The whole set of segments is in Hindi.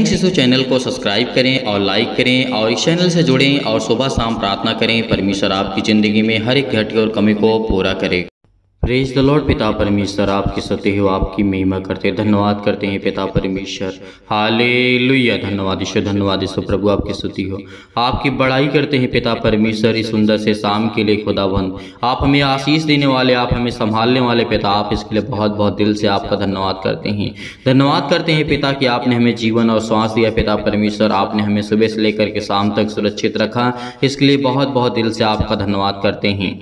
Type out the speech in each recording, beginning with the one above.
शिशु चैनल को सब्सक्राइब करें और लाइक करें और इस चैनल से जुड़ें और सुबह शाम प्रार्थना करें। परमेश्वर आपकी ज़िंदगी में हर एक घटी और कमी को पूरा करे। Praise the Lord. पिता परमेश्वर आपकी स्तुति हो, आपकी महिमा करते धन्यवाद करते हैं पिता परमेश्वर। हालेलुया। धन्यवाद ईश्वर, धन्यवाद ईश्वर प्रभु, आपकी स्तुति हो, आपकी बड़ाई करते हैं पिता परमेश्वर। इस सुंदर से शाम के लिए खुदाबंद आप हमें आशीष देने वाले, आप हमें संभालने वाले पिता, आप इसके लिए बहुत बहुत दिल से आपका धन्यवाद करते हैं। धन्यवाद करते हैं पिता कि आपने हमें जीवन और श्वास दिया पिता परमेश्वर। आपने हमें सुबह से लेकर के शाम तक सुरक्षित रखा, इसके लिए बहुत बहुत दिल से आपका धन्यवाद करते हैं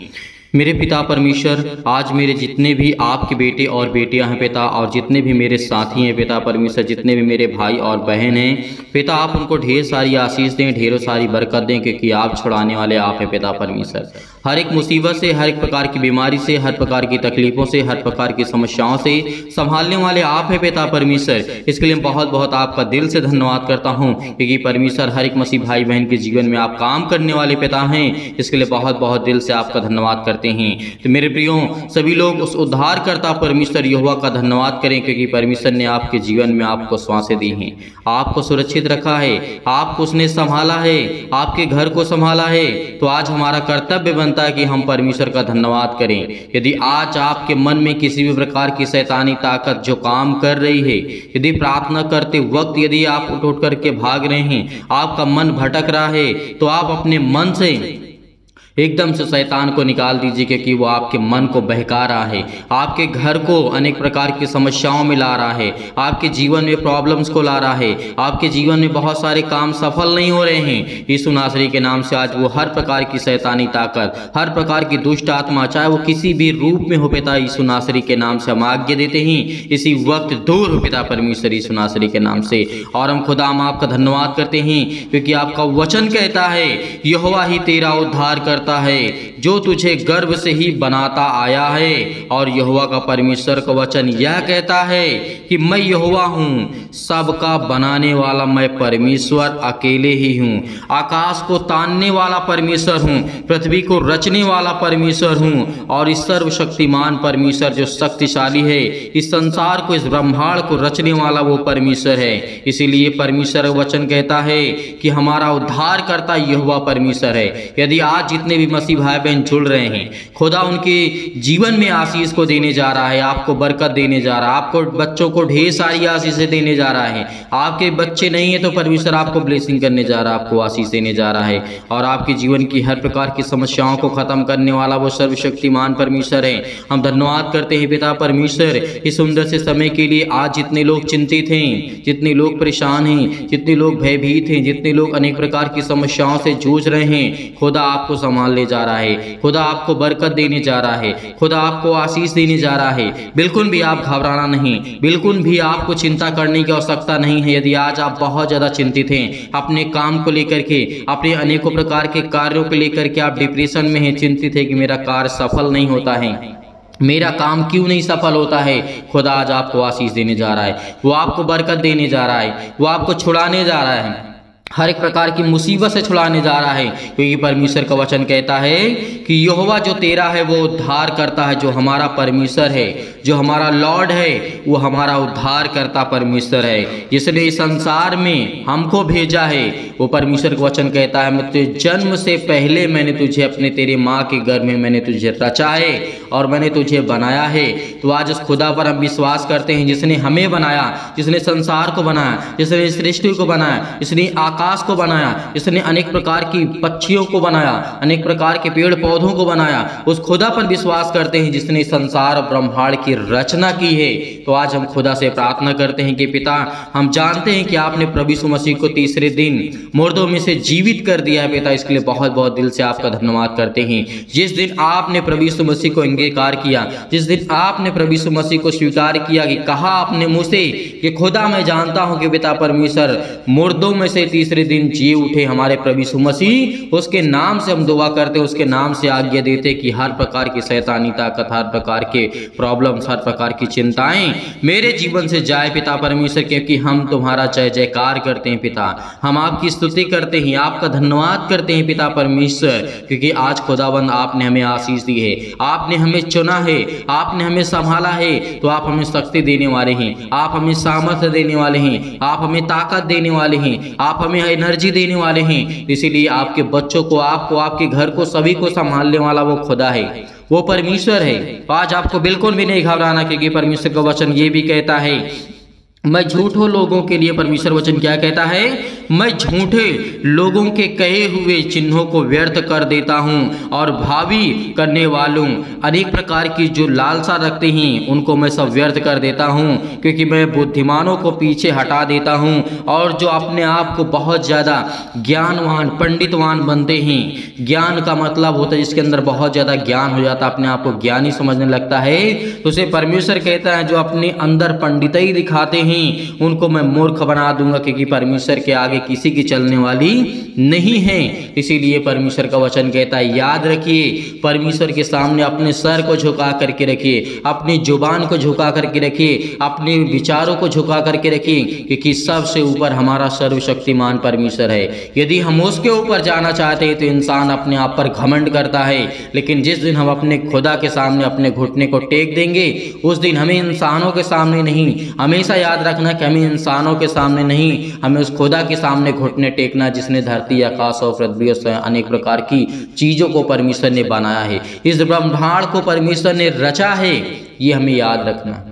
मेरे पिता परमेश्वर। आज मेरे जितने भी आपके बेटे और बेटियां हैं पिता, और जितने भी मेरे साथी हैं पिता परमेश्वर, जितने भी मेरे भाई और बहन हैं पिता, आप उनको ढेर सारी आशीष दें, ढेरों सारी बरकत दें, क्योंकि आप छुड़ाने वाले आप हैं पिता परमेश्वर। हर एक मुसीबत से, हर एक प्रकार की बीमारी से, हर प्रकार की तकलीफों से, हर प्रकार की समस्याओं से संभालने वाले आप हैं पिता परमेश्वर। इसके लिए बहुत बहुत आपका दिल से धन्यवाद करता हूँ, क्योंकि परमेश्वर हर एक मसीह भाई बहन के जीवन में आप काम करने वाले पिता हैं। इसके लिए बहुत बहुत दिल से आपका धन्यवाद करते हैं। तो मेरे प्रियो, सभी लोग उस उद्धारकर्ता परमेश्वर यहोवा का धन्यवाद करें, क्योंकि परमेश्वर ने आपके जीवन में आपको श्वासें दी हैं, आपको सुरक्षित रखा है, आपको उसने संभाला है, आपके घर को संभाला है। तो आज हमारा कर्तव्य बनता है कि हम परमेश्वर का धन्यवाद करें। यदि आज आपके मन में किसी भी प्रकार की शैतानी ताकत जो काम कर रही है, यदि प्रार्थना करते वक्त यदि आप उठ करके भाग रहे हैं, आपका मन भटक रहा है, तो आप अपने मन से एकदम से शैतान को निकाल दीजिए, क्योंकि वो आपके मन को बहका रहा है, आपके घर को अनेक प्रकार की समस्याओं में ला रहा है, आपके जीवन में प्रॉब्लम्स को ला रहा है, आपके जीवन में बहुत सारे काम सफल नहीं हो रहे हैं। यीशु नासरी के नाम से आज वो हर प्रकार की शैतानी ताकत, हर प्रकार की दुष्ट आत्मा, चाहे वो किसी भी रूप में हो पिता, यीशु नासरी के नाम से हम आज्ञा देते हैं, इसी वक्त दूर हो पिता परमेश्वर यीशु नासरी के नाम से। और हम खुदा हम आपका धन्यवाद करते हैं, क्योंकि आपका वचन कहता है यहोवा ही तेरा उद्धार करता है, जो तुझे गर्भ से ही बनाता आया है। और यहोवा का परमेश्वर का वचन यह कहता है कि मैं यहोवा हूँ, सबका बनाने वाला मैं परमेश्वर अकेले ही हूँ, आकाश को तानने वाला परमेश्वर हूँ, पृथ्वी को रचने वाला परमेश्वर हूँ, और इस सर्वशक्तिमान परमेश्वर जो शक्तिशाली है, इस संसार को, इस ब्रह्मांड को रचने वाला वो परमेश्वर है। इसीलिए परमेश्वर का वचन कहता है कि हमारा उद्धार करता यहोवा परमेश्वर है। यदि आज जितने भी मसीह भाई बहन जुड़ रहे हैं, खुदा उनके जीवन में आशीष को देने जा रहा है, आपको बरकत देने जा रहा है, आपको बच्चों को ढेर सारी आशीषें देने जा रहा है। आपके बच्चे नहीं है तो परमेश्वर आपको ब्लेसिंग करने जा रहा है, आपको आशीष देने जा रहा है, और आपके जीवन की हर प्रकार की समस्याओं को खत्म करने वाला वो सर्वशक्तिमान परमेश्वर है। हम धन्यवाद करते हैं पिता परमेश्वर इस सुंदर से समय के लिए। आज जितने लोग चिंतित हैं, जितने लोग परेशान हैं, जितने लोग भयभीत हैं, जितने लोग अनेक प्रकार की समस्याओं से जूझ रहे हैं, खुदा आपको संभालने जा रहा है, खुदा आपको बरकत देने जा रहा है, खुदा आपको आशीष देने जा रहा है। बिल्कुल भी आप घबराना नहीं, बिल्कुल भी आपको चिंता करने की आवश्यकता नहीं है। यदि आज आप बहुत ज़्यादा चिंतित हैं अपने काम को लेकर के, अपने अनेकों प्रकार के कार्यों को लेकर के, आप डिप्रेशन में हैं, चिंतित है कि मेरा कार्य सफल नहीं होता है, मेरा काम क्यों नहीं सफल होता है, खुदा आज आपको आशीष देने जा रहा है, वो आपको बरकत देने जा रहा है, वो आपको छुड़ाने जा रहा है, हर एक प्रकार की मुसीबत से छुड़ाने जा रहा है। क्योंकि परमेश्वर का वचन कहता है कि यहोवा जो तेरा है वो उद्धार करता है, जो हमारा परमेश्वर है, जो हमारा लॉर्ड है, वो हमारा उद्धार करता परमेश्वर है, जिसने इस संसार में हमको भेजा है। वो परमेश्वर का वचन कहता है मैं तुझे जन्म से पहले मैंने तुझे अपने तेरे माँ के गर्भ में मैंने तुझे रचा है और मैंने तुझे बनाया है। तो आज उस खुदा पर हम विश्वास करते हैं जिसने हमें बनाया, जिसने संसार को बनाया, जिसने सृष्टि को बनाया, जिसने आकाश को बनाया, जिसने अनेक प्रकार की पक्षियों को बनाया, अनेक प्रकार के पेड़ पौधों को बनाया, उस खुदा पर विश्वास करते हैं जिसने संसार और ब्रह्मांड की रचना की है। तो आज हम खुदा से प्रार्थना करते हैं कि पिता, हम जानते हैं कि आपने प्रभु यीशु मसीह को तीसरे दिन मुर्दों में से जीवित कर दिया है पिता, इसके लिए बहुत बहुत दिल से आपका धन्यवाद करते हैं। जिस दिन आपने प्रभु यीशु मसीह को अंगीकार किया, जिस दिन आपने प्रभु यीशु मसीह को स्वीकार किया, कि कहा आपने मुझसे कि खुदा मैं जानता हूं कि पिता परमेश्वर मुर्दों में से तीसरे दिन जी उठे हमारे प्रभु यीशु मसीह, उसके नाम से हम दुआ करते, उसके नाम से आज्ञा देते कि हर प्रकार की शैतानी ताकत, हर प्रकार के प्रॉब्लम्स, हर प्रकार की चिंताएं मेरे जीवन से जाए पिता परमेश्वर, क्योंकि हम तुम्हारा जय जयकार करते हैं पिता, हम आपकी स्तुति करते हैं, आपका धन्यवाद करते हैं पिता परमेश्वर, क्योंकि आज खुदावंद आपने हमें आशीष दी है, आपने हमें चुना है, आपने हमें संभाला है, तो आप हमें शक्ति देने वाले हैं, आप हमें सामर्थ्य देने वाले हैं, आप हमें ताकत देने वाले हैं, आप हमें एनर्जी देने वाले हैं। इसीलिए आपके बच्चों को, आपको, आपके घर को, सभी को संभालने वाला वो खुदा है, वो परमेश्वर है। आज आपको बिल्कुल भी नहीं घबराना, क्योंकि परमेश्वर का वचन ये भी कहता है, मैं झूठों लोगों के लिए, परमेश्वर वचन क्या कहता है, मैं झूठे लोगों के कहे हुए चिन्हों को व्यर्थ कर देता हूं और भावी करने वालों अनेक प्रकार की जो लालसा रखते हैं उनको मैं सब व्यर्थ कर देता हूं, क्योंकि मैं बुद्धिमानों को पीछे हटा देता हूं और जो अपने आप को बहुत ज़्यादा ज्ञानवान, पंडितवान बनते हैं। ज्ञान का मतलब होता है जिसके अंदर बहुत ज़्यादा ज्ञान हो जाता है, अपने आप को ज्ञानी समझने लगता है, तो उसे परमेश्वर कहता है जो अपने अंदर पंडिताई दिखाते हैं उनको मैं मूर्ख बना दूंगा, क्योंकि परमेश्वर के आगे किसी की चलने वाली नहीं है। इसीलिए परमेश्वर का वचन कहता है, याद रखिए, परमेश्वर के सामने अपने सर को झुका करके रखिए, अपनी जुबान को झुका करके रखिए, अपने विचारों को झुका करके रखिए, क्योंकि सबसे ऊपर हमारा सर्वशक्तिमान परमेश्वर है। यदि हम उसके ऊपर जाना चाहते हैं तो इंसान अपने आप पर घमंड करता है, लेकिन जिस दिन हम अपने खुदा के सामने अपने घुटने को टेक देंगे, उस दिन हमें इंसानों के सामने नहीं, हमेशा याद रखना कि हमें इंसानों के सामने नहीं, हमें उस खुदा के सामने घुटने टेकना जिसने धरती, आकाश और पृथ्वी अनेक प्रकार की चीजों को परमेश्वर ने बनाया है, इस ब्रह्मांड को परमेश्वर ने रचा है। ये हमें याद रखना,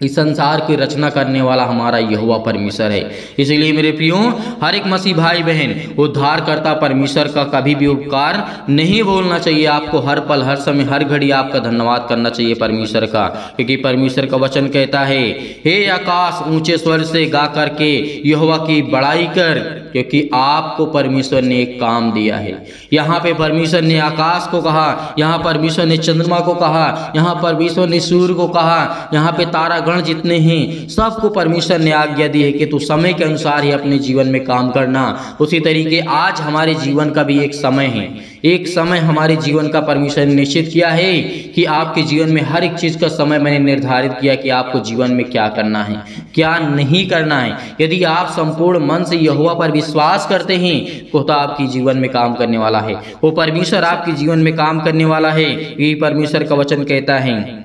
इस संसार की रचना करने वाला हमारा यहोवा परमेश्वर है। इसलिए मेरे प्रियो, हर एक मसीह भाई बहन उद्धारकर्ता परमेश्वर का कभी भी उपकार नहीं भूलना चाहिए। आपको हर पल, हर समय, हर घड़ी आपका धन्यवाद करना चाहिए परमेश्वर का, क्योंकि परमेश्वर का वचन कहता है, हे आकाश ऊंचे स्वर से गा करके यहोवा की बड़ाई कर, क्योंकि आपको परमेश्वर ने एक काम दिया है। यहाँ पे परमेश्वर ने आकाश को कहा, यहाँ परमेश्वर ने चंद्रमा को कहा, यहाँ परमेश्वर ने सूर्य को कहा, यहाँ पे तारा गण जितने हैं सबको परमेश्वर ने आज्ञा दी है कि तू समय के अनुसार ही अपने जीवन में काम करना। उसी तरीके आज हमारे जीवन का भी एक समय है, एक समय हमारे जीवन का परमेश्वर ने निश्चित किया है कि आपके जीवन में हर एक चीज का समय मैंने निर्धारित किया कि आपको जीवन में क्या करना है, क्या नहीं करना है। यदि आप संपूर्ण मन से यहोवा पर विश्वास करते हैं तो आपके जीवन में काम करने वाला है, वो परमेश्वर आपके जीवन में काम करने वाला है। यही परमेश्वर का वचन कहता है,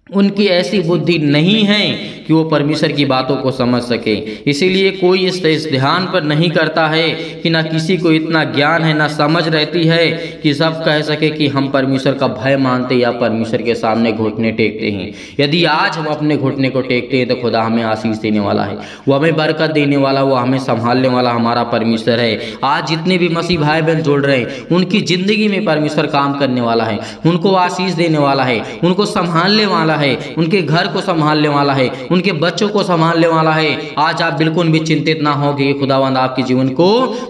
उनकी ऐसी बुद्धि नहीं है कि वो परमेश्वर की बातों को समझ सके। इसीलिए कोई इस ध्यान पर नहीं करता है कि ना किसी को इतना ज्ञान है, ना समझ रहती है कि सब कह सके कि हम परमेश्वर का भय मानते या परमेश्वर के सामने घुटने टेकते हैं। यदि आज हम अपने घुटने को टेकते हैं तो खुदा हमें आशीष देने वाला है, वो हमें बरकत देने वाला, वो हमें संभालने वाला हमारा परमेश्वर है। आज जितने भी मसीह भाई बहन जुड़ रहे हैं उनकी जिंदगी में परमेश्वर काम करने वाला है, उनको आशीष देने वाला है, उनको संभालने वाला है, उनके घर को संभालने वाला है, उनके बच्चों को संभालने वाला है। आज आप बिल्कुल भी चिंतित ना हो कि खुदावंद आपके जीवन को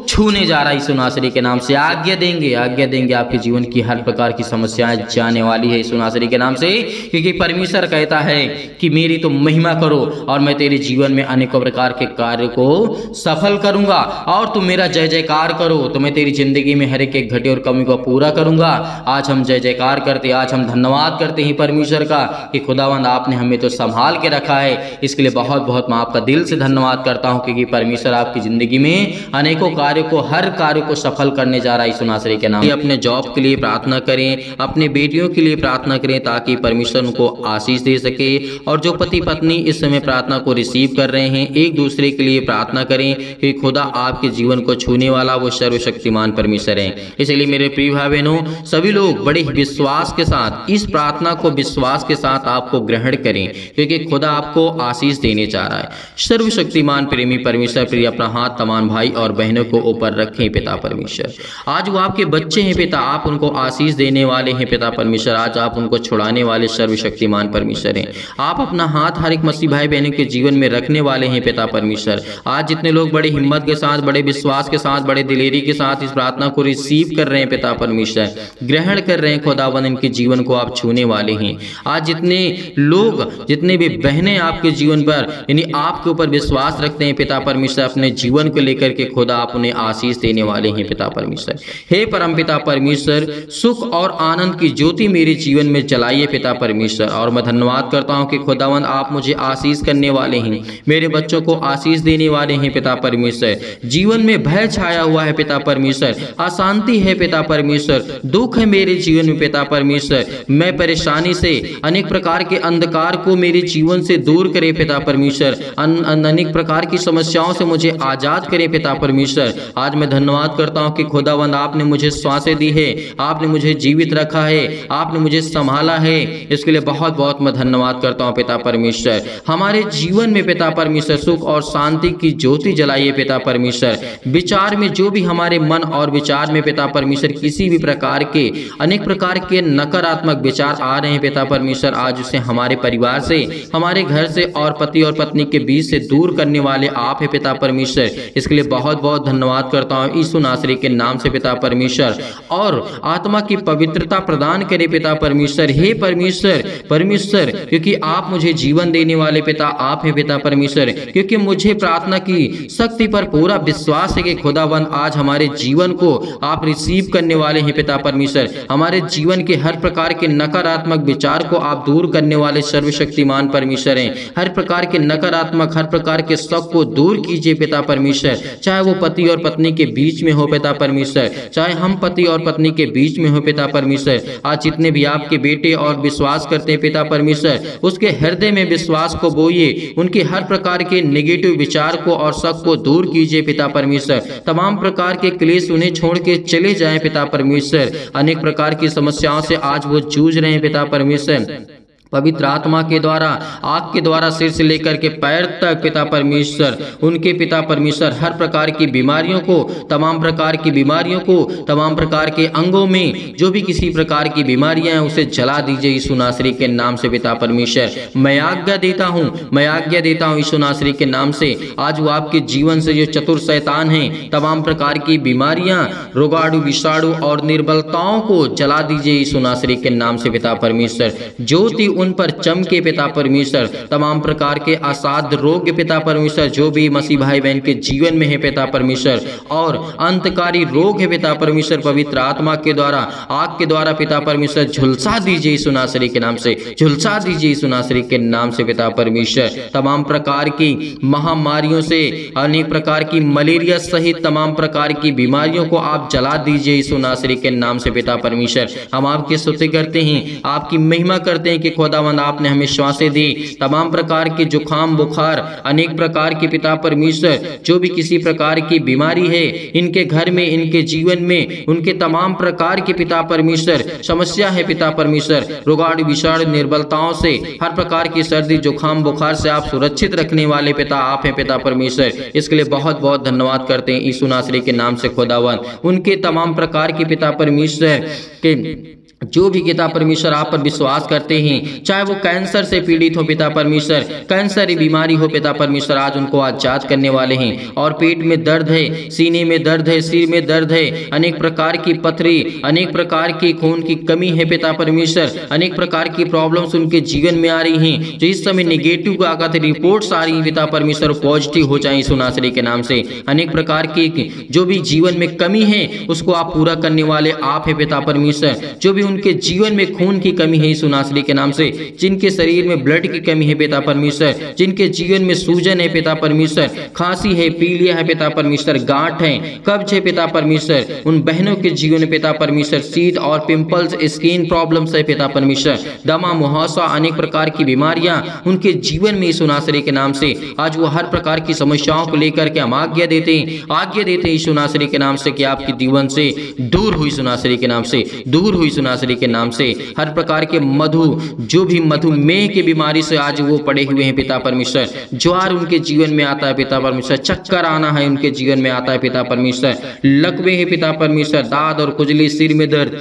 छूने जा रहा है। यीशु नासरी के नाम से आज्ञा देंगे, आज्ञा देंगे, आपके जीवन की हर प्रकार की समस्याएं जाने वाली है यीशु नासरी के नाम से, क्योंकि परमेश्वर कहता है कि मेरी तो महिमा करो और मैं तेरे जीवन में अनेकों प्रकार के कार्य को सफल करूंगा, और तुम मेरा जय जयकार करो तो मैं तेरी जिंदगी में हर एक घटी और कमी को पूरा करूंगा। आज हम जय जयकार करते, आज हम धन्यवाद करते हैं परमेश्वर का कि खुदावंद आपने हमें तो संभाल के रखा है। इसके लिए बहुत बहुत मैं आपका दिल से धन्यवाद करता हूं, क्योंकि परमेश्वर आपकी जिंदगी में अनेकों कार्यों को, हर कार्य को सफल करने जा रहा है यीशु नासरी के नाम। अपने जॉब के लिए प्रार्थना करें, अपने बेटियों के लिए प्रार्थना करें ताकि परमेश्वर उनको आशीष दे सके। और जो पति पत्नी इस समय प्रार्थना को रिसीव कर रहे हैं, एक दूसरे के लिए प्रार्थना करें कि खुदा आपके जीवन को छूने वाला वो सर्वशक्तिमान परमेश्वर है। इसलिए मेरे प्रिय भाई बहनों, सभी लोग बड़े विश्वास के साथ इस प्रार्थना को विश्वास के साथ आपको ग्रहण करें, क्योंकि खुदा आपको आशीष देने जा रहा है। सर्वशक्तिमान प्रेमी परमेश्वर प्रिय अपना हाथ तमाम भाई और बहनों को ऊपर रखें पिता परमेश्वर। आज वो आपके बच्चे हैं पिता, आप उनको आशीष देने वाले हैं पिता परमेश्वर, आज आप उनको छुड़ाने वाले सर्वशक्तिमान परमेश्वर हैं। आप अपना हाथ हर एक मसीह भाई बहनों के जीवन में रखने वाले हैं पिता परमेश्वर। आज जितने लोग बड़े हिम्मत के साथ, बड़े विश्वास के साथ, बड़े दिलेरी के साथ इस प्रार्थना को रिसीव कर रहे हैं पिता परमेश्वर, ग्रहण कर रहे हैं खुदावन, इनके जीवन को आप छूने वाले हैं। आज जितने जितने लोग, जितने भी बहनें आपके जीवन पर यानी आपके ऊपर विश्वास रखते हैं पिता परमेश्वर, अपने जीवन को लेकर के खुदा आप उन्हें आशीष देने वाले हैं पिता परमेश्वर। हे परम पिता परमेश्वर, सुख और आनंद की ज्योति मेरे जीवन में जलाइए पिता परमेश्वर। और मैं धन्यवाद करता हूं कि खुदावंद आप मुझे आशीष करने वाले हैं, मेरे बच्चों को आशीष देने वाले हैं पिता परमेश्वर। जीवन में भय छाया हुआ है पिता परमेश्वर, अशांति है पिता परमेश्वर, दुख है मेरे जीवन में पिता परमेश्वर। मैं परेशानी से, अनेक प्रकार के अंधकार को मेरे जीवन से दूर करे पिता परमेश्वर, अनेक प्रकार की समस्याओं से मुझे आजाद करे पिता परमेश्वर। आज मैं धन्यवाद करता हूं कि खुदावंद आपने मुझे सांसें दी है, आपने मुझे जीवित रखा है, आपने मुझे संभाला है, इसके लिए बहुत बहुत मैं धन्यवाद करता हूं पिता परमेश्वर। हमारे जीवन में पिता परमेश्वर सुख और शांति की ज्योति जलाइए पिता परमेश्वर। विचार में जो भी हमारे मन और विचार में पिता परमेश्वर किसी भी प्रकार के, अनेक प्रकार के नकारात्मक विचार आ रहे हैं पिता परमेश्वर, आज उसे हमारे परिवार से, हमारे घर से और पति और पत्नी के बीच से दूर करने वाले आप है पिता परमेश्वर। इसके लिए बहुत बहुत धन्यवाद करता हूँ यीशु नासरी के नाम से पिता परमेश्वर। और आत्मा की पवित्रता प्रदान करे पिता परमेश्वर। हे परमेश्वर, परमेश्वर, क्योंकि आप मुझे जीवन देने वाले पिता आप है पिता परमेश्वर, क्योंकि मुझे प्रार्थना की शक्ति पर पूरा विश्वास है कि खुदावंद आज हमारे जीवन को आप रिसीव करने वाले हैं पिता परमेश्वर। हमारे जीवन के हर प्रकार के नकारात्मक विचार को आप दूर करने वाले सर्वशक्तिमान परमेश्वर हैं। हर प्रकार के नकारात्मक, हर प्रकार के शक को दूर कीजिए पिता परमेश्वर, चाहे वो पति और पत्नी के बीच में हो पिता परमेश्वर, चाहे हम पति और पत्नी के बीच में हो पिता परमेश्वर। आज जितने भी आपके बेटे और विश्वास करते हैं पिता परमेश्वर, उसके हृदय में विश्वास को बोइए, उनके हर प्रकार के नेगेटिव विचार को और शक को दूर कीजिए पिता परमेश्वर। तमाम प्रकार के क्लेश उन्हें छोड़ के चले जाएं पिता परमेश्वर। अनेक प्रकार की समस्याओं से आज वो जूझ रहे हैं पिता परमेश्वर। पवित्र आत्मा के द्वारा, आग के द्वारा सिर से लेकर के पैर तक पिता परमेश्वर, उनके पिता परमेश्वर हर प्रकार की बीमारियों को, तमाम प्रकार की बीमारियों को, तमाम प्रकार के अंगों में जो भी किसी प्रकार की बीमारियां हैं उसे जला दीजिए यीशु नासरी के नाम से पिता परमेश्वर। मैं आज्ञा देता हूं, मैं आज्ञा देता हूं यीशु नासरी के नाम से। आज वो आपके जीवन से जो चतुर शैतान हैं, तमाम प्रकार की बीमारियां, रोगाणु, विषाणु और निर्बलताओं को जला दीजिए यीशु नासरी के नाम से पिता परमेश्वर। ज्योति उन पर चमके पिता परमेश्वर। तमाम प्रकार के असाध्य रोग पिता परमेश्वर जो भी मसीह भाई बहन के जीवन में है पिता परमेश्वर, और अंतकारी रोग है पिता परमेश्वर, पवित्र आत्मा के द्वारा, आग के द्वारा पिता परमेश्वर झुलसा दीजिए यीशु नासरी के नाम से, झुलसा दीजिए यीशु नासरी के नाम से पिता परमेश्वर। तमाम प्रकार की महामारियों से, अनेक प्रकार की मलेरिया सहित तमाम प्रकार की बीमारियों को आप जला दीजिए यीशु नासरी के नाम से पिता परमेश्वर। हम आपकी स्तुति करते हैं, आपकी महिमा करते हैं कि खुदावंद आपने हमें श्वासें दी। तमाम प्रकार के जुखाम, बुखार, अनेक प्रकार के पिता परमेश्वर जो भी किसी प्रकार की बीमारी है इनके घर में, इनके जीवन में, उनके तमाम प्रकार के पिता परमेश्वर समस्या है पिता परमेश्वर, रोगाणु, विषाणु, निर्बलताओं से, हर प्रकार की सर्दी, जुखाम, बुखार से आप सुरक्षित रखने वाले पिता आप हैं पिता परमेश्वर। इसके लिए बहुत बहुत धन्यवाद करते हैं यीशु नासरी के नाम से खुदावंद। उनके तमाम प्रकार के पिता परमेश्वर के जो भी पिता परमेश्वर आप पर विश्वास करते हैं, चाहे वो कैंसर से पीड़ित हो पिता परमेश्वर, कैंसर की बीमारी हो पिता परमेश्वर, आज उनको आजाद करने वाले हैं। और पेट में दर्द है, सीने में दर्द है, सिर में दर्द है, अनेक प्रकार की पथरी, अनेक प्रकार की खून की कमी है पिता परमेश्वर, अनेक प्रकार की प्रॉब्लम्स उनके जीवन में आ रही हैं, जो इस समय नेगेटिव आगत रिपोर्ट्स आ रही हैं पिता परमेश्वर, पॉजिटिव हो जाए यीशु नासरी के नाम से। अनेक प्रकार की जो भी जीवन में कमी है उसको आप पूरा करने वाले आप है पिता परमेश्वर। जो भी उनके जीवन में खून की कमी है यीशु नासरी के नाम से, जिनके शरीर में ब्लड की कमी है पिता परमेश्वर, जिनके जीवन में सूजन है पिता परमेश्वर, खांसी है, पीलिया है पिता परमेश्वर, गांठ है, कब्ज है पिता परमेश्वर, उन बहनों के जीवन में पिता परमेश्वर शीत और पिंपल्स, स्किन प्रॉब्लम्स है पिता परमेश्वर, दमा, मुहासा, अनेक प्रकार की बीमारियां उनके जीवन में यीशु नासरी के नाम से। आज वो हर प्रकार की समस्याओं को लेकर के हम आज्ञा देते हैं यीशु नासरी के नाम से कि आपकी जीवन से दूर हुई यीशु नासरी के नाम से, दूर हुई यीशु नासरी के नाम से। हर प्रकार के जो भी मधुमेह की बीमारी से आज वो पड़े हुए हैं पिता परमेश्वर, ज्वार उनके जीवन में आता है पिता परमेश्वर, चक्कर आना है उनके जीवन में आता है पिता परमेश्वर, लकवे है पिता परमेश्वर, दाद और खुजली, सिर में दर्द,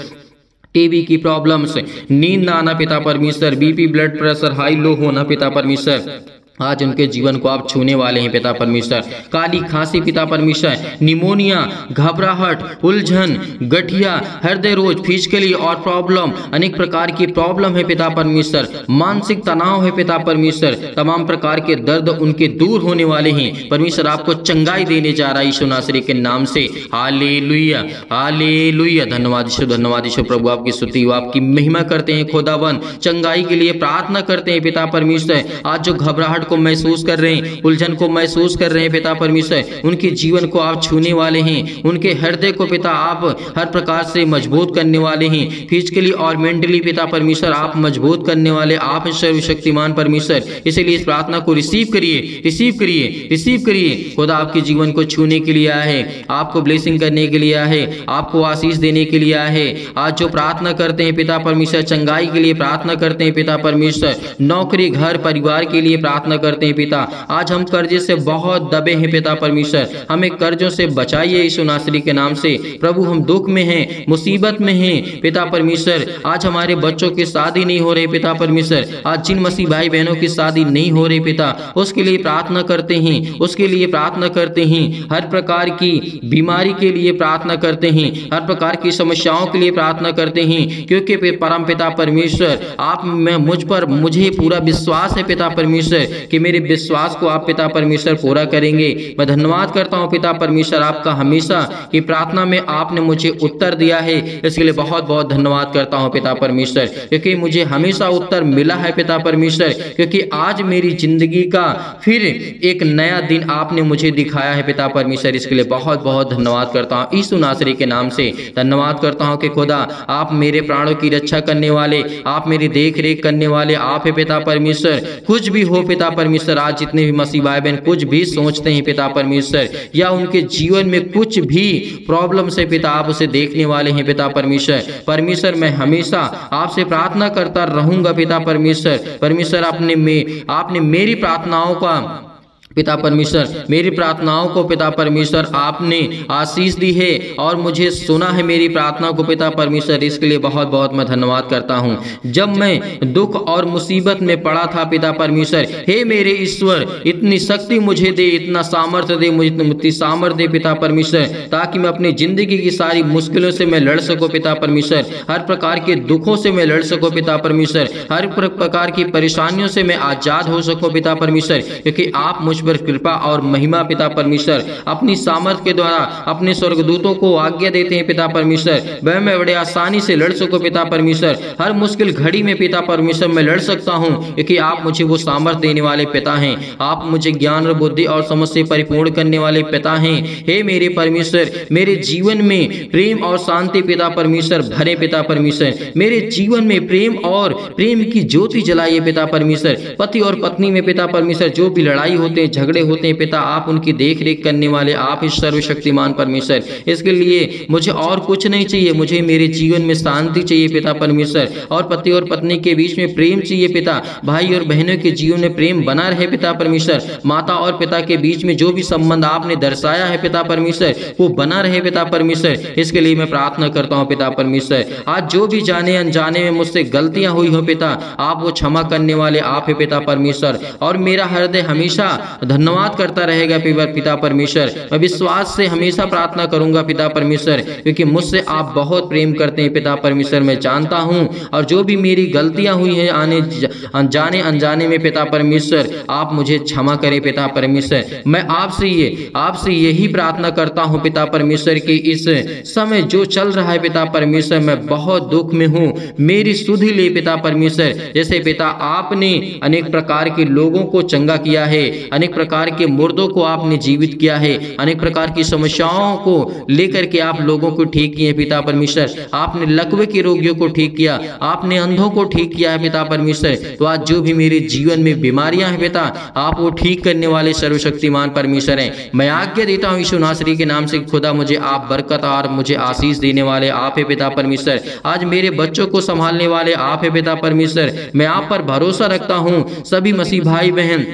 टीबी की प्रॉब्लम्स, नींद ना आना पिता परमेश्वर, BP, blood pressure high low होना पिता परमेश्वर, आज उनके जीवन को आप छूने वाले हैं पिता परमेश्वर। काली खांसी पिता परमेश्वर, निमोनिया, घबराहट, उलझन, गठिया, हृदय रोग, फिजिकली और प्रॉब्लम, अनेक प्रकार की प्रॉब्लम है पिता परमेश्वर। मानसिक तनाव है पिता परमेश्वर। तमाम प्रकार के दर्द उनके दूर होने वाले हैं। परमेश्वर आपको चंगाई देने जा रहा है यीशु नासरी के नाम से। Hallelujah, hallelujah. धन्यवाद यीशु, धन्यवाद यीशु। प्रभु आपकी स्तुति, आपकी महिमा करते हैं खुदावन। चंगाई के लिए प्रार्थना करते हैं पिता परमेश्वर। आज जो घबराहट को महसूस कर रहे हैं, उलझन को महसूस कर रहे हैं पिता परमेश्वर, उनके जीवन को आप छूने वाले हैं। उनके हृदय को पिता आप हर प्रकार से मजबूत करने वाले हैं। फिजिकली और मेंटली पिता परमेश्वर आप मजबूत करने वाले आप सर्वशक्तिमान परमेश्वर। इसलिए इस प्रार्थना को रिसीव करिए, रिसीव करिए, रिसीव करिए। खुदा आपके जीवन को छूने के लिए आया है, आपको ब्लेसिंग करने के लिए आया है, आपको आशीष देने के लिए आया है। आज जो प्रार्थना करते हैं पिता परमेश्वर, चंगाई के लिए प्रार्थना करते हैं पिता परमेश्वर, नौकरी, घर, परिवार के लिए प्रार्थना करते हैं पिता। आज हम कर्जे से बहुत दबे हैं पिता परमेश्वर, हमें कर्जों से बचाइए यीशु नासरी के नाम से। प्रभु हम दुख में हैं, मुसीबत में हैं पिता परमेश्वर। आज हमारे बच्चों की शादी नहीं हो रही पिता परमेश्वर। आज जिन मसीह भाई बहनों की शादी नहीं हो रही पिता, उसके लिए प्रार्थना करते हैं, उसके लिए प्रार्थना करते हैं। हर प्रकार की बीमारी के लिए प्रार्थना करते हैं, हर प्रकार की समस्याओं के लिए प्रार्थना करते हैं, क्योंकि परम पिता परमेश्वर आप में मुझ पर मुझे पूरा विश्वास है पिता परमेश्वर कि मेरे विश्वास को आप पिता परमेश्वर पूरा करेंगे। मैं धन्यवाद करता हूं पिता परमेश्वर आपका हमेशा कि प्रार्थना में आपने मुझे उत्तर दिया है। इसके लिए बहुत बहुत धन्यवाद करता हूं पिता परमेश्वर, क्योंकि मुझे हमेशा उत्तर मिला है पिता परमेश्वर। क्योंकि आज मेरी जिंदगी का फिर एक नया दिन आपने मुझे दिखाया है पिता परमेश्वर। इसके लिए बहुत बहुत धन्यवाद करता हूँ यीशु नासरी के नाम से। धन्यवाद करता हूँ कि खुदा आप मेरे प्राणों की रक्षा करने वाले, आप मेरी देख रेख करने वाले आप है पिता परमेश्वर। कुछ भी हो पिता परमेश्वर, आज जितने भी मसीह भाई बहन कुछ भी सोचते हैं पिता परमेश्वर, या उनके जीवन में कुछ भी प्रॉब्लम से पिता आप उसे देखने वाले हैं पिता परमेश्वर। परमेश्वर मैं हमेशा आपसे प्रार्थना करता रहूंगा पिता परमेश्वर। परमेश्वर आपने मेरी प्रार्थनाओं का पिता परमेश्वर, मेरी प्रार्थनाओं को पिता परमेश्वर आपने आशीष दी है और मुझे सुना है मेरी प्रार्थना को पिता परमेश्वर। इसके लिए बहुत बहुत मैं धन्यवाद करता हूँ। जब मैं दुख और मुसीबत में पड़ा था पिता परमेश्वर, हे मेरे ईश्वर इतनी शक्ति मुझे दे, इतना सामर्थ्य दे, मुझे इतनी सामर्थ्य दे पिता परमेश्वर, ताकि मैं अपनी जिंदगी की सारी मुश्किलों से मैं लड़ सकूँ पिता परमेश्वर। हर प्रकार के दुखों से मैं लड़ सकूँ पिता परमेश्वर, हर प्रकार की परेशानियों से मैं आजाद हो सकूँ पिता परमेश्वर, क्योंकि आप मुझ पर कृपा और महिमा पिता परमेश्वर अपनी सामर्थ्य के द्वारा अपने स्वर्गदूतों को आज्ञा देते हैं पिता परमेश्वर। वह मैं बड़े आसानी से लड़ सकूं पिता परमेश्वर। हर मुश्किल घड़ी में पिता परमेश्वर मैं लड़ सकता हूं, क्योंकि आप मुझे वो सामर्थ्य देने वाले पिता हैं। आप मुझे ज्ञान और बुद्धि और समझ से परिपूर्ण करने वाले पिता हैं। हे मेरे परमेश्वर, मेरे जीवन में प्रेम और शांति पिता परमेश्वर भरे पिता परमेश्वर। मेरे जीवन में प्रेम और प्रेम की ज्योति जलाइए पिता परमेश्वर। पति और पत्नी में पिता परमेश्वर जो भी लड़ाई होते हैं, झगड़े होते हैं पिता, आप उनकी देख रेख करने वाले आप इस सर्वशक्तिमान परमेश्वर। इसके लिए मुझे और कुछ नहीं चाहिए, मुझे मेरे जीवन में शांति चाहिए पिता परमेश्वर, और पति और पत्नी के बीच में प्रेम चाहिए पिता। भाई और बहनों के जीवन में प्रेम बना रहे पिता परमेश्वर। माता और पिता के बीच में जो भी संबंध आपने दर्शाया है पिता परमेश्वर वो बना रहे पिता परमेश्वर। इसके लिए मैं प्रार्थना करता हूँ पिता परमेश्वर। आज जो भी जाने अनजाने में मुझसे गलतियां हुई हो पिता, आप वो क्षमा करने वाले आप है पिता परमेश्वर। और मेरा हृदय हमेशा धन्यवाद करता रहेगा पिता परमेश्वर। मैं विश्वास से हमेशा प्रार्थना करूंगा पिता परमेश्वर, क्योंकि मुझसे आप बहुत प्रेम करते हैं पिता परमेश्वर, मैं जानता हूं। और जो भी मेरी गलतियां हुई हैं जाने अनजाने में पिता परमेश्वर, आप मुझे क्षमा करें पिता परमेश्वर। मैं आपसे यही प्रार्थना करता हूं पिता परमेश्वर कि इस समय जो चल रहा है पिता परमेश्वर, मैं बहुत दुख में हूं, मेरी सुधि ले पिता परमेश्वर। जैसे पिता आपने अनेक प्रकार के लोगों को चंगा किया है, अनेक प्रकार के मुर्दों को आपने जीवित किया है, अनेक प्रकार की समस्याओं को लेकर के आप लोगों को ठीक किए पिता परमेश्वर। आपने लकवे के रोगियों को ठीक किया, आपने अंधों को ठीक किया है पिता परमेश्वर। तो आज जो भी मेरे जीवन में बीमारियां हैं पिता, आप वो ठीक करने वाले सर्वशक्तिमान परमेश्वर हैं। मैं आज्ञा देता हूं यीशु नासरी के नाम से, खुदा मुझे आप बरकत और मुझे आशीष देने वाले आप है पिता परमेश्वर। आज मेरे बच्चों को संभालने वाले आप है पिता परमेश्वर। मैं आप पर भरोसा रखता हूं। सभी मसीह भाई बहन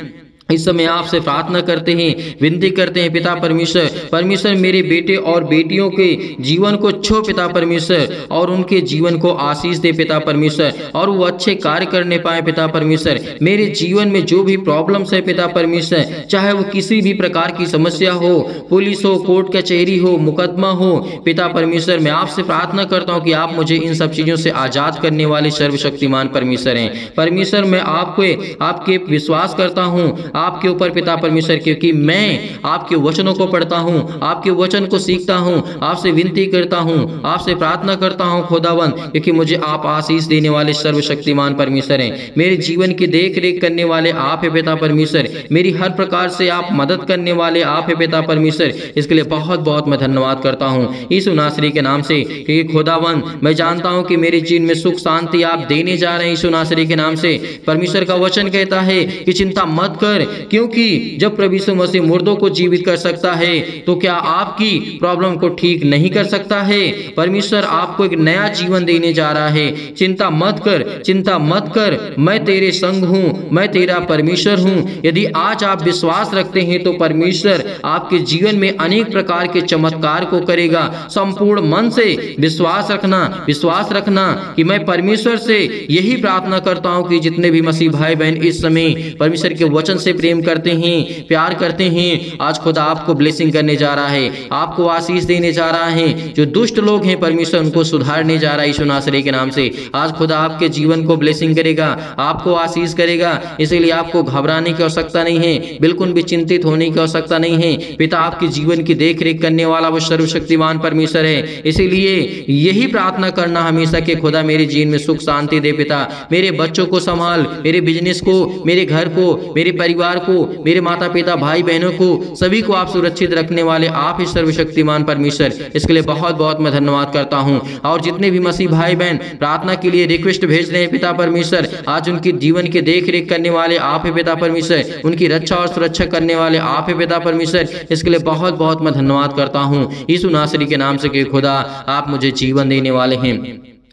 इस समय आपसे प्रार्थना करते हैं, विनती करते हैं पिता परमेश्वर। परमेश्वर मेरे बेटे और बेटियों के जीवन को छो पिता परमेश्वर, और उनके जीवन को आशीष दे पिता परमेश्वर, और वो अच्छे कार्य करने पाए पिता परमेश्वर। मेरे जीवन में जो भी प्रॉब्लम्स है पिता परमेश्वर, चाहे वो किसी भी प्रकार की समस्या हो, पुलिस हो, कोर्ट कचहरी हो, मुकदमा हो, पिता परमेश्वर मैं आपसे प्रार्थना करता हूँ कि आप मुझे इन सब चीज़ों से आज़ाद करने वाले सर्वशक्तिमान परमेश्वर हैं। परमेश्वर मैं आपके विश्वास करता हूँ आपके ऊपर पिता परमेश्वर, क्योंकि मैं आपके वचनों को पढ़ता हूँ, आपके वचन को सीखता हूँ, आपसे विनती करता हूँ, आपसे प्रार्थना करता हूँ खुदावन, क्योंकि मुझे आप आशीष देने वाले सर्वशक्तिमान परमेश्वर हैं। मेरे जीवन की देख रेख करने वाले आप है पिता परमेश्वर, मेरी हर प्रकार से आप मदद करने वाले आप है पिता परमेश्वर। इसके लिए बहुत बहुत मैं धन्यवाद करता हूँ यीशु नासरी के नाम से, क्योंकि खुदावन मैं जानता हूँ कि मेरे जीवन में सुख शांति आप देने जा रहे हैं यीशु नासरी के नाम से। परमेश्वर का वचन कहता है कि चिंता मत कर, क्योंकि जब प्रभु यीशु मसीह मुर्दों को जीवित कर सकता है तो क्या आपकी प्रॉब्लम को ठीक नहीं कर सकता है। परमेश्वर आपको एक नया जीवन देने जा रहा है। चिंता मत कर, चिंता मत कर, मैं तेरे संग हूँ, मैं तेरा परमेश्वर हूँ। यदि आज आप विश्वास रखते हैं तो परमेश्वर आपके जीवन में अनेक प्रकार के चमत्कार को करेगा। संपूर्ण मन से विश्वास रखना कि मैं परमेश्वर से यही प्रार्थना करता हूँ कि जितने भी मसीह भाई बहन इस समय परमेश्वर के वचन से प्रेम करते हैं, प्यार करते हैं, आज खुदा आपको ब्लेसिंग करने जा रहा है, आपको आशीष देने जा रहा है। जो दुष्ट लोग हैं परमेश्वर उनको सुधारने जा रहा है यीशु नासरी के नाम से। आज खुदा आपके जीवन को ब्लेसिंग करेगा, आपको आशीष करेगा। इसीलिए आपको घबराने की आवश्यकता नहीं है, बिल्कुल भी चिंतित होने की आवश्यकता नहीं है। पिता आपके जीवन की देख रेख करने वाला वो सर्वशक्तिमान परमेश्वर है। इसीलिए यही प्रार्थना करना हमेशा कि खुदा मेरे जीवन में सुख शांति दे। पिता मेरे बच्चों को संभाल, मेरे बिजनेस को, मेरे घर को, मेरे परिवार को, मेरे माता पिता भाई बहनों को, सभी को आप सुरक्षित रखने वाले आप ही सर्वशक्तिमान परमेश्वर। इसके लिए बहुत बहुत मैं धन्यवाद करता हूं। और जितने भी मसीह भाई बहन प्रार्थना के लिए रिक्वेस्ट भेज रहे हैं पिता परमेश्वर, आज उनके जीवन की देख रेख करने वाले आप ही पिता परमेश्वर, उनकी रक्षा और सुरक्षा करने वाले आप ही पिता परमेश्वर। इसके लिए बहुत बहुत मैं धन्यवाद करता हूँ यीशु नासरी के नाम से कि खुदा आप मुझे जीवन देने वाले हैं,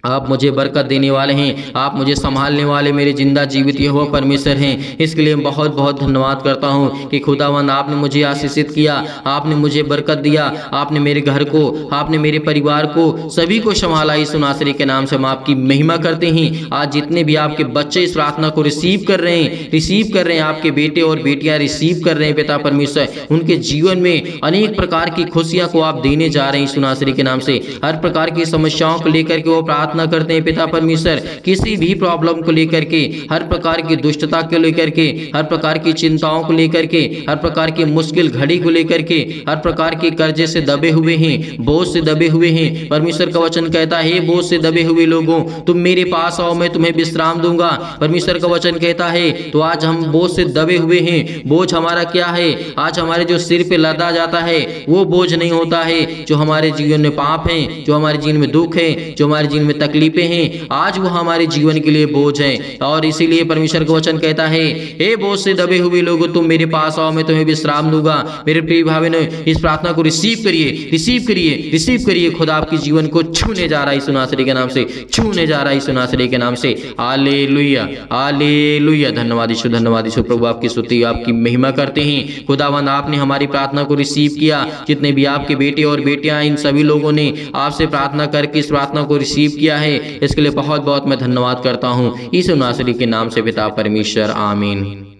आप मुझे बरकत देने वाले हैं, आप मुझे संभालने वाले मेरे जिंदा जीवित यहोवा परमेश्वर हैं। इसके लिए बहुत बहुत धन्यवाद करता हूं कि खुदावंद आपने मुझे आशीषित किया, आपने मुझे बरकत दिया, आपने मेरे घर को, आपने मेरे परिवार को, सभी को संभाला। यीशु नासरी के नाम से हम आपकी महिमा करते हैं। आज जितने भी आपके बच्चे इस प्रार्थना को रिसीव कर रहे हैं, आपके बेटे और बेटियां रिसीव कर रहे हैं पिता परमेश्वर, उनके जीवन में अनेक प्रकार की खुशियां को आप देने जा रहे हैं यीशु नासरी के नाम से। हर प्रकार की समस्याओं को लेकर के वो प्रार्थना करते हैं पिता परमेश्वर, किसी भी प्रॉब्लम को लेकर के, हर प्रकार की दुष्टता को लेकर के, हर प्रकार की चिंताओं को लेकर के, हर प्रकार की मुश्किल घड़ी को लेकर के, हर प्रकार के कर्जे से दबे हुए हैं, बोझ से दबे हुए हैं। परमेश्वर का वचन कहता है बोझ से दबे हुए लोगों तुम मेरे पास आओ, मैं तुम्हें विश्राम दूंगा। परमेश्वर का वचन कहता है तो आज हम बोझ से दबे हुए हैं। बोझ हमारा क्या है? आज हमारे जो सिर पे लदा जाता है वो बोझ नहीं होता है। जो हमारे जीवन में पाप है, जो हमारे जीवन में दुख है, जो हमारे जीवन में तकलीफें हैं, आज वो हमारे जीवन के लिए बोझ है। और इसीलिए परमेश्वर का वचन कहता है हे बोझ से दबे हुए लोगों तुम मेरे पास आओ, मैं तुम्हें विश्राम दूंगा। मेरे प्रिय भाई ने इस प्रार्थना को रिसीव करिए। खुदा आपके जीवन को छूने जा रहा है यीशु नासरी के नाम से, छूने जा रहा है यीशु नासरी के नाम से। Hallelujah, hallelujah. धन्यवाद यीशु, प्रभु आपकी स्तुति, आपकी महिमा करते हैं। खुदावंद आपने हमारी प्रार्थना को रिसीव किया। जितने भी आपके बेटे और बेटियां, इन सभी लोगों ने आपसे प्रार्थना करके इस प्रार्थना को रिसीव किया है, इसके लिए बहुत बहुत मैं धन्यवाद करता हूँ यीशु नासरी के नाम से पिता परमेश्वर, आमीन।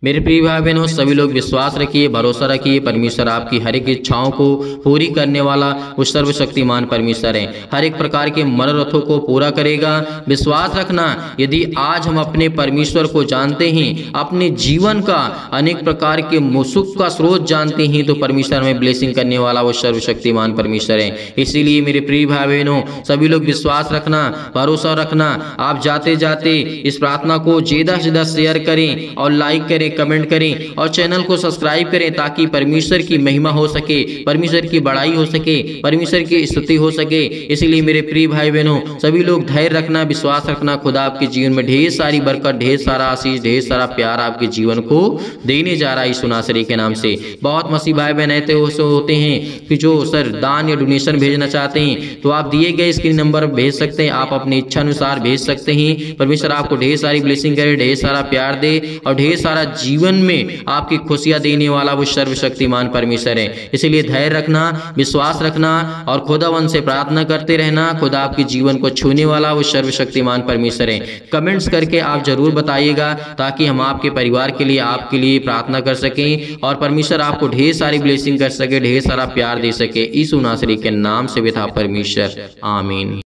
मेरे प्रिय भाई बहनों, सभी लोग विश्वास रखिए, भरोसा रखिए, परमेश्वर आपकी हर एक इच्छाओं को पूरी करने वाला वो सर्वशक्तिमान परमेश्वर है। हर एक प्रकार के मनोरथों को पूरा करेगा। विश्वास रखना, यदि आज हम अपने परमेश्वर को जानते हैं, अपने जीवन का अनेक प्रकार के सुख का स्रोत जानते हैं, तो परमेश्वर में ब्लेसिंग करने वाला वो सर्वशक्तिमान परमेश्वर है। इसीलिए मेरे प्रिय भाई बहनों, सभी लोग विश्वास रखना, भरोसा रखना। आप जाते जाते इस प्रार्थना को ज़्यादा से ज़्यादा शेयर करें और लाइक करें, कमेंट करें और चैनल को सब्सक्राइब करें, ताकि परमेश्वर की महिमा हो सके, परमेश्वर की बड़ाई हो सके, परमेश्वर की स्तुति हो सके। इसीलिए मेरे प्रिय भाई बहनों, सभी लोग धैर्य रखना, विश्वास रखना। खुदा आपके जीवन में ढेर सारी बरकत, ढेर सारा आशीष, ढेर सारा प्यार आपके जीवन को देने जा रहा है यीशु नासरी के नाम से। बहुत मसीह भाई बहन ऐसे होते हैं कि जो सर दान या डोनेशन भेजना चाहते हैं, तो आप दिए गए स्क्रीन नंबर भेज सकते हैं, आप अपनी इच्छा अनुसार भेज सकते हैं। परमेश्वर आपको ढेर सारी ब्लेसिंग करे, ढेर सारा प्यार दे और ढेर सारा जीवन में आपकी खुशियां देने वाला वो सर्वशक्तिमान परमेश्वर है। इसलिए धैर्य रखना, विश्वास रखना और खुदावन से प्रार्थना करते रहना। खुदा आपके जीवन को छूने वाला वो सर्वशक्तिमान परमेश्वर है। कमेंट्स करके आप जरूर बताइएगा ताकि हम आपके परिवार के लिए, आपके लिए प्रार्थना कर सकें और परमेश्वर आपको ढेर सारी ब्लेसिंग कर सके, ढेर सारा प्यार दे सके। यीशु नासरी के नाम से पिता परमेश्वर, आमीन।